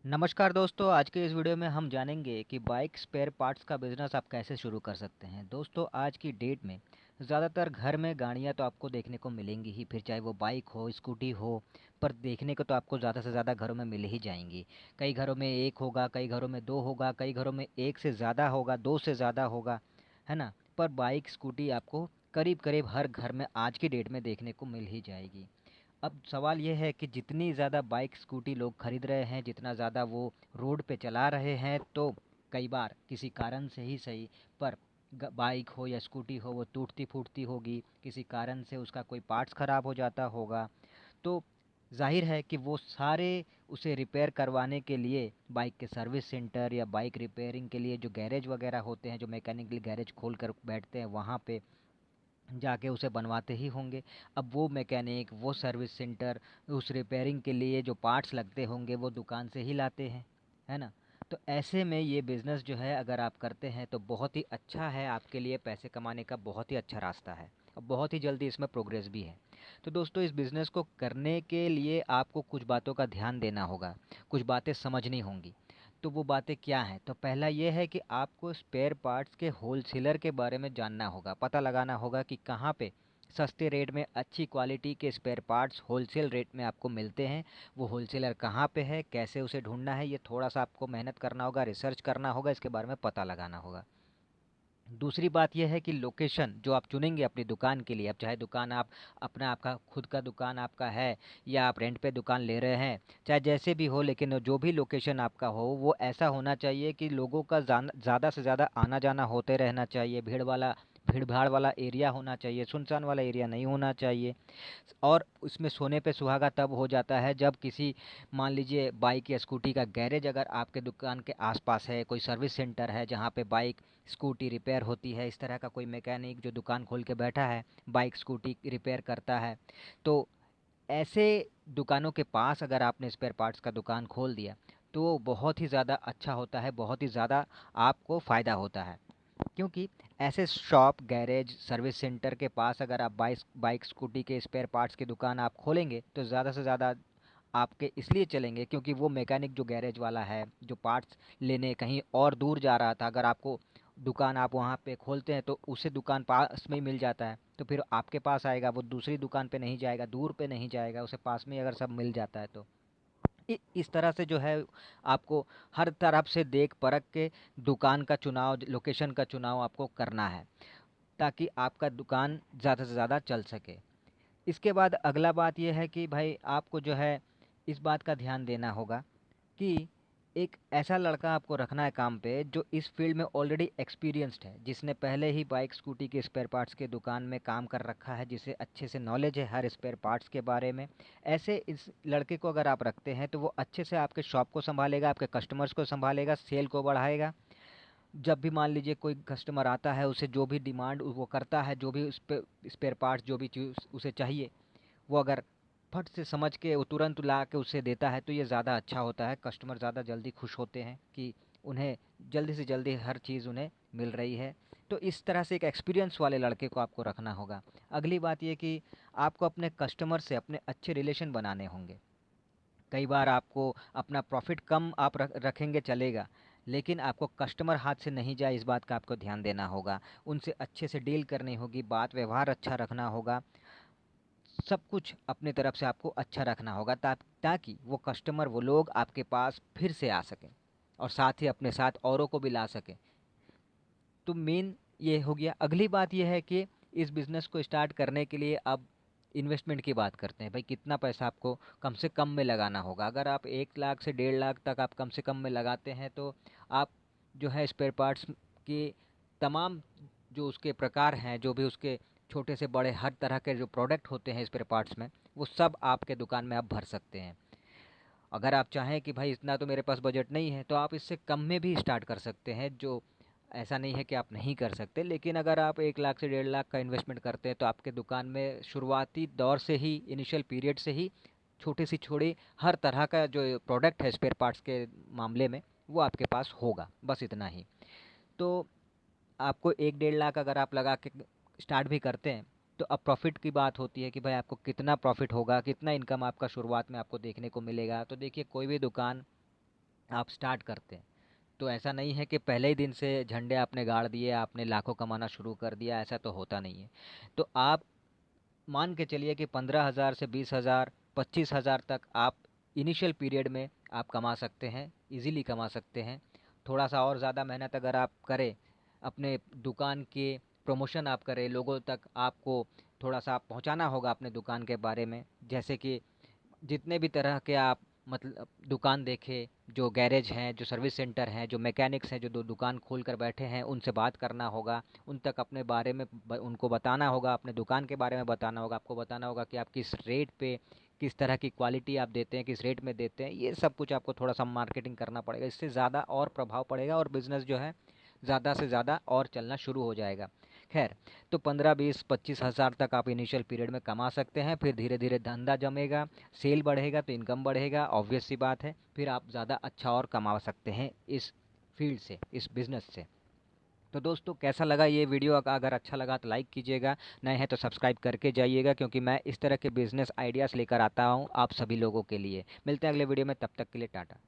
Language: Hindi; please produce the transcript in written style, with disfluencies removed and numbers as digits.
नमस्कार दोस्तों, आज के इस वीडियो में हम जानेंगे कि बाइक स्पेयर पार्ट्स का बिज़नेस आप कैसे शुरू कर सकते हैं। दोस्तों, आज की डेट में ज़्यादातर घर में गाड़ियां तो आपको देखने को मिलेंगी ही, फिर चाहे वो बाइक हो, स्कूटी हो, पर देखने को तो आपको ज़्यादा से ज़्यादा घरों में मिल ही जाएंगी। कई घरों में एक होगा, कई घरों में दो होगा, कई घरों में एक से ज़्यादा होगा, दो से ज़्यादा होगा, है ना। पर बाइक स्कूटी आपको करीब करीब हर घर में आज की डेट में देखने को मिल ही जाएगी। अब सवाल ये है कि जितनी ज़्यादा बाइक स्कूटी लोग खरीद रहे हैं, जितना ज़्यादा वो रोड पे चला रहे हैं, तो कई बार किसी कारण से ही सही, पर बाइक हो या स्कूटी हो वो टूटती फूटती होगी, किसी कारण से उसका कोई पार्ट्स ख़राब हो जाता होगा। तो जाहिर है कि वो सारे उसे रिपेयर करवाने के लिए बाइक के सर्विस सेंटर या बाइक रिपेयरिंग के लिए जो गैरेज वगैरह होते हैं, जो मैकेनिकल गैरेज खोल कर बैठते हैं, वहाँ पे जाके उसे बनवाते ही होंगे। अब वो मैकेनिक, वो सर्विस सेंटर उस रिपेयरिंग के लिए जो पार्ट्स लगते होंगे वो दुकान से ही लाते हैं, है ना। तो ऐसे में ये बिज़नेस जो है अगर आप करते हैं तो बहुत ही अच्छा है आपके लिए, पैसे कमाने का बहुत ही अच्छा रास्ता है और बहुत ही जल्दी इसमें प्रोग्रेस भी है। तो दोस्तों, इस बिज़नेस को करने के लिए आपको कुछ बातों का ध्यान देना होगा, कुछ बातें समझनी होंगी। तो वो बातें क्या हैं? तो पहला ये है कि आपको स्पेयर पार्ट्स के होलसेलर के बारे में जानना होगा, पता लगाना होगा कि कहाँ पे सस्ते रेट में अच्छी क्वालिटी के स्पेयर पार्ट्स होलसेल रेट में आपको मिलते हैं। वो होलसेलर कहाँ पे है, कैसे उसे ढूँढना है, ये थोड़ा-सा आपको मेहनत करना होगा, रिसर्च करना होगा, इसके बारे में पता लगाना होगा। दूसरी बात ये है कि लोकेशन जो आप चुनेंगे अपनी दुकान के लिए, अब चाहे दुकान आप अपना आपका खुद का दुकान आपका है या आप रेंट पे दुकान ले रहे हैं, चाहे जैसे भी हो, लेकिन जो भी लोकेशन आपका हो वो ऐसा होना चाहिए कि लोगों का ज़्यादा से ज़्यादा आना जाना होते रहना चाहिए, भीड़ भाड़ वाला एरिया होना चाहिए, सुनसान वाला एरिया नहीं होना चाहिए। और उसमें सोने पे सुहागा तब हो जाता है जब किसी, मान लीजिए बाइक या स्कूटी का गैरेज अगर आपके दुकान के आसपास है, कोई सर्विस सेंटर है जहाँ पे बाइक स्कूटी रिपेयर होती है, इस तरह का कोई मैकेनिक जो दुकान खोल के बैठा है, बाइक स्कूटी रिपेयर करता है, तो ऐसे दुकानों के पास अगर आपने स्पेयर पार्ट्स का दुकान खोल दिया तो बहुत ही ज़्यादा अच्छा होता है, बहुत ही ज़्यादा आपको फ़ायदा होता है। क्योंकि ऐसे शॉप, गैरेज, सर्विस सेंटर के पास अगर आप बाइक स्कूटी के स्पेयर पार्ट्स की दुकान आप खोलेंगे तो ज़्यादा से ज़्यादा आपके इसलिए चलेंगे क्योंकि वो मैकेनिक जो गैरेज वाला है, जो पार्ट्स लेने कहीं और दूर जा रहा था, अगर आपको दुकान आप वहाँ पे खोलते हैं तो उसे दुकान पास में ही मिल जाता है, तो फिर आपके पास आएगा, वो दूसरी दुकान पे नहीं जाएगा, दूर पे नहीं जाएगा, उसे पास में ही अगर सब मिल जाता है तो इस तरह से जो है आपको हर तरफ से देख परख के दुकान का चुनाव, लोकेशन का चुनाव आपको करना है ताकि आपका दुकान ज़्यादा से ज़्यादा चल सके। इसके बाद अगला बात ये है कि भाई आपको जो है इस बात का ध्यान देना होगा कि एक ऐसा लड़का आपको रखना है काम पे जो इस फील्ड में ऑलरेडी एक्सपीरियंस्ड है, जिसने पहले ही बाइक स्कूटी के स्पेयर पार्ट्स के दुकान में काम कर रखा है, जिसे अच्छे से नॉलेज है हर स्पेयर पार्ट्स के बारे में। ऐसे इस लड़के को अगर आप रखते हैं तो वो अच्छे से आपके शॉप को संभालेगा, आपके कस्टमर्स को संभालेगा, सेल को बढ़ाएगा। जब भी मान लीजिए कोई कस्टमर आता है, उसे जो भी डिमांड वो करता है, जो भी उस पे स्पेयर पार्ट्स जो भी चीज़ उसे चाहिए, वो अगर फट से समझ के वो तुरंत ला के उसे देता है तो ये ज़्यादा अच्छा होता है। कस्टमर ज़्यादा जल्दी खुश होते हैं कि उन्हें जल्दी से जल्दी हर चीज़ उन्हें मिल रही है। तो इस तरह से एक एक्सपीरियंस वाले लड़के को आपको रखना होगा। अगली बात ये कि आपको अपने कस्टमर से अपने अच्छे रिलेशन बनाने होंगे। कई बार आपको अपना प्रॉफ़िट कम आप रखेंगे चलेगा, लेकिन आपको कस्टमर हाथ से नहीं जाए इस बात का आपको ध्यान देना होगा। उनसे अच्छे से डील करनी होगी, बात व्यवहार अच्छा रखना होगा, सब कुछ अपने तरफ से आपको अच्छा रखना होगा ताकि वो कस्टमर, वो लोग आपके पास फिर से आ सकें और साथ ही अपने साथ औरों को भी ला सकें। तो मेन ये हो गया। अगली बात ये है कि इस बिज़नेस को स्टार्ट करने के लिए अब इन्वेस्टमेंट की बात करते हैं। भाई कितना पैसा आपको कम से कम में लगाना होगा। अगर आप 1 लाख से 1.5 लाख तक आप कम से कम में लगाते हैं तो आप जो है स्पेयर पार्ट्स के तमाम जो उसके प्रकार हैं, जो भी उसके छोटे से बड़े हर तरह के जो प्रोडक्ट होते हैं स्पेयर पार्ट्स में, वो सब आपके दुकान में आप भर सकते हैं। अगर आप चाहें कि भाई इतना तो मेरे पास बजट नहीं है तो आप इससे कम में भी स्टार्ट कर सकते हैं। जो ऐसा नहीं है कि आप नहीं कर सकते, लेकिन अगर आप 1 लाख से 1.5 लाख का इन्वेस्टमेंट करते हैं तो आपके दुकान में शुरुआती दौर से ही, इनिशियल पीरियड से ही छोटी सी छोड़ी हर तरह का जो प्रोडक्ट है स्पेयर पार्ट्स के मामले में वो आपके पास होगा। बस इतना ही। तो आपको 1-1.5 लाख अगर आप लगा के स्टार्ट भी करते हैं तो अब प्रॉफिट की बात होती है कि भाई आपको कितना प्रॉफिट होगा, कितना इनकम आपका शुरुआत में आपको देखने को मिलेगा। तो देखिए, कोई भी दुकान आप स्टार्ट करते हैं। तो ऐसा नहीं है कि पहले ही दिन से झंडे आपने गाड़ दिए, आपने लाखों कमाना शुरू कर दिया, ऐसा तो होता नहीं है। तो आप मान के चलिए कि 15,000 से 20,000, 25,000 तक आप इनिशियल पीरियड में आप कमा सकते हैं, इजीली कमा सकते हैं। थोड़ा सा और ज़्यादा मेहनत अगर आप करें, अपने दुकान के प्रमोशन आप करें, लोगों तक आपको थोड़ा सा आप पहुंचाना होगा अपने दुकान के बारे में। जैसे कि जितने भी तरह के आप मतलब दुकान देखें, जो गैरेज हैं, जो सर्विस सेंटर हैं, जो मैकेनिक्स हैं, जो दुकान खोल कर बैठे हैं, उनसे बात करना होगा। उन तक अपने बारे में उनको बताना होगा, अपने दुकान के बारे में बताना होगा। आपको बताना होगा कि आप किस रेट पे, किस तरह की क्वालिटी आप देते हैं, किस रेट में देते हैं। ये सब कुछ आपको थोड़ा सा मार्केटिंग करना पड़ेगा। इससे ज़्यादा और प्रभाव पड़ेगा और बिज़नेस जो है ज़्यादा से ज़्यादा और चलना शुरू हो जाएगा। खैर, तो 15, 20, 25,000 तक आप इनिशियल पीरियड में कमा सकते हैं। फिर धीरे धीरे धंधा जमेगा, सेल बढ़ेगा तो इनकम बढ़ेगा, ऑब्वियस सी बात है। फिर आप ज़्यादा अच्छा और कमा सकते हैं इस फील्ड से, इस बिज़नेस से। तो दोस्तों, कैसा लगा ये वीडियो? अगर अच्छा लगा तो लाइक कीजिएगा, नए हैं तो सब्सक्राइब करके जाइएगा, क्योंकि मैं इस तरह के बिज़नेस आइडियाज़ लेकर आता हूँ आप सभी लोगों के लिए। मिलते हैं अगले वीडियो में, तब तक के लिए टाटा।